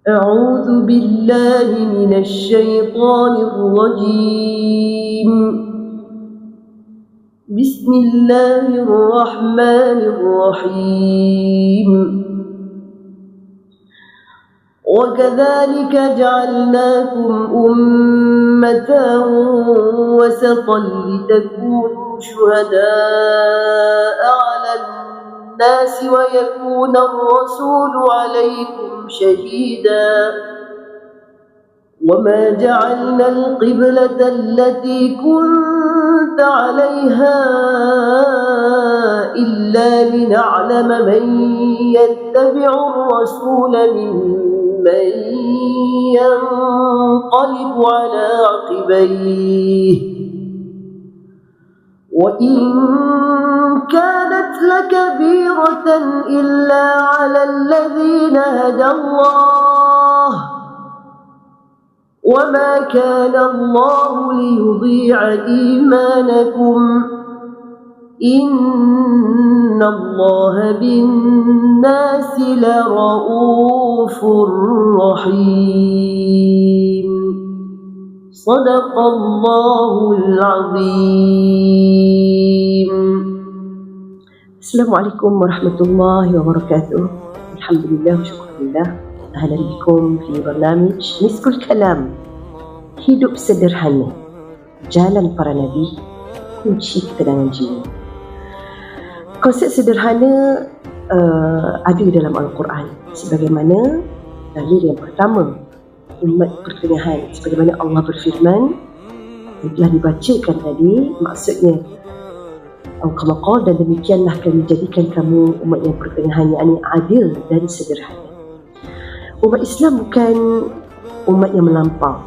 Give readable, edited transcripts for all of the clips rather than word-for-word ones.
أعوذ بالله من الشيطان الرجيم. بسم الله الرحمن الرحيم. وكذلك جعلناكم أمة وسطا لتكونوا شهداء على الناس ويكون الرسول عليكم شهيدا وما جعلنا القبلة التي كنت عليها إلا لنعلم من يتبع الرسول ممن ينقلب على عقبيه وإن كانت لكبيرة إلا على الذين هدى الله وما كان الله ليضيع إيمانكم إن الله بالناس لرؤوف رحيم. صدق الله العظيم. Assalamualaikum warahmatullahi wabarakatuh. Alhamdulillah wa syukurillah. Ahlan bikum fi barnamij Miskul Kalam. Hidup sederhana, jalan para nabi, kunci ketenangan jiwa. Konsep sederhana ada dalam Al-Quran. Sebagaimana dalil yang pertama, umat pertengahan, sebagaimana Allah berfirman yang telah dibacakan tadi, maksudnya Al-Qamaqal, dan demikianlah kami jadikan kamu umat yang pertengahan, yakni adil dan sederhana. Umat Islam bukan umat yang melampau,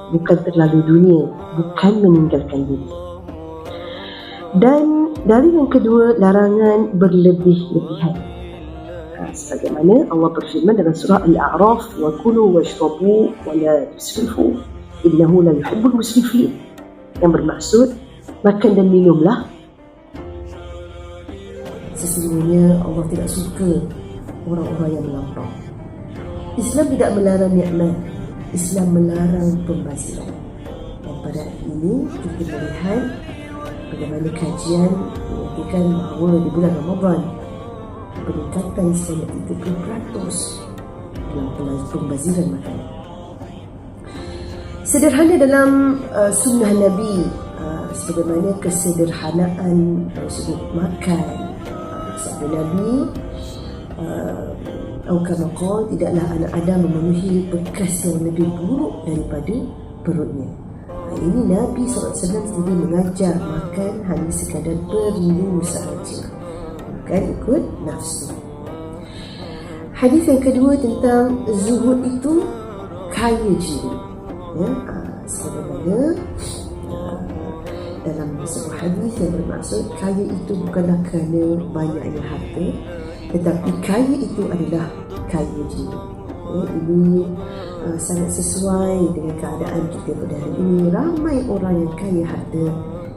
bukan terlalu dunia, bukan meninggalkan diri. Dan dari yang kedua, larangan berlebih-lebihan. Sebagaimana Allah berfirman dalam surah Al-A'raf, wa kulu washrabu wa la tusrifu innahu la yuhibbul musrifin, yang bermaksud makan dan minumlah, sesungguhnya Allah tidak suka orang-orang yang melampau. Islam tidak melarang nikmat, Islam melarang pembaziran. Dan pada ini kita melihat bagaimana kajian menyatakan bahawa di bulan Ramadan peningkatan sebanyak 30% dalam pembaziran makanan. Sederhana dalam sunnah Nabi, sebagaimana kesederhanaan sudut makan. Sabda Nabi, Al-Qamaqal, tidaklah anak Adam memenuhi bekas yang lebih buruk daripada perutnya. Ini Nabi SAW sendiri mengajar makan hanya sekadar perlu sahaja, bukan ikut nafsu. Hadis yang kedua tentang zuhud itu kaya jiwa. Sebagaimana dalam sebuah hadis yang bermaksud kaya itu bukanlah kerana banyaknya harta, tetapi kaya itu adalah kaya jiwa. Ini sangat sesuai dengan keadaan kita pada hari ini. Ramai orang yang kaya harta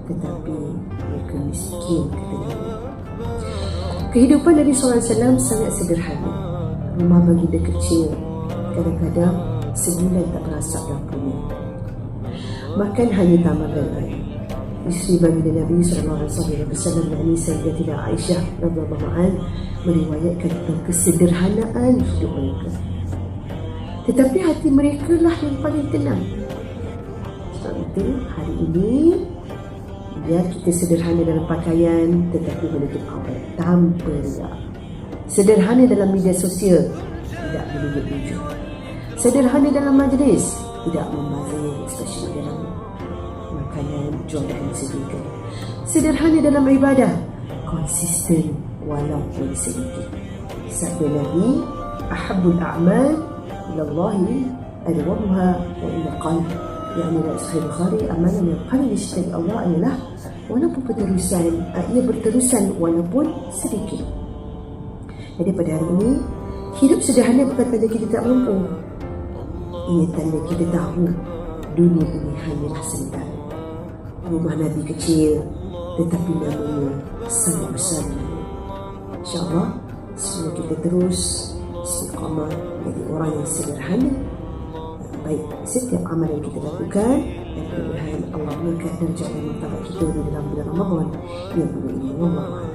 tetapi mereka miskin ketenangan. Kehidupan Nabi SAW sangat sederhana. Rumah baginda kecil, kadang-kadang sebulan tak berasap dapurnya. Makan hanya tambahan air. Isteri baginda Nabi SAW, yakni Sayyidatina Aisyah radhiyallahu anha, meriwayatkan tentang kesederhanaan hidup mereka. Tetapi hati mereka lah yang paling tenang. Sebab itu hari ini, biar kita sederhana dalam pakaian tetapi menutup aurat tanpa riak. Sederhana dalam media sosial, tidak menunjuk-nunjuk. Sederhana dalam majlis, tidak membazir, especially dalam makanan jual dan disediakan. Sederhana dalam ibadah, konsisten walaupun sedikit. Sabda Nabi, ahabbul a'mal ilallahi adwamuha wa ila qalb. Yang dalam Sahih Bukhari, amalan yang paling dicintai Allah adalah walaupun berterusan, ia berterusan walaupun sedikit. Jadi pada hari ini, hidup sederhana bukan tanda kita tak mampu. Ia tanda kita tahu dunia ini hanyalah sementara. Rumah Nabi kecil, tetapi namanya sangat besar. InsyaAllah, semoga kita terus istiqamah istiqamah, jadi orang yang sederhana. Baik setiap amal yang kita lakukan, dan kemudian Allah mengangkat darjat dan martabat kita di dalam bulan Ramadan yang penuh ini. Wallahu a'lam.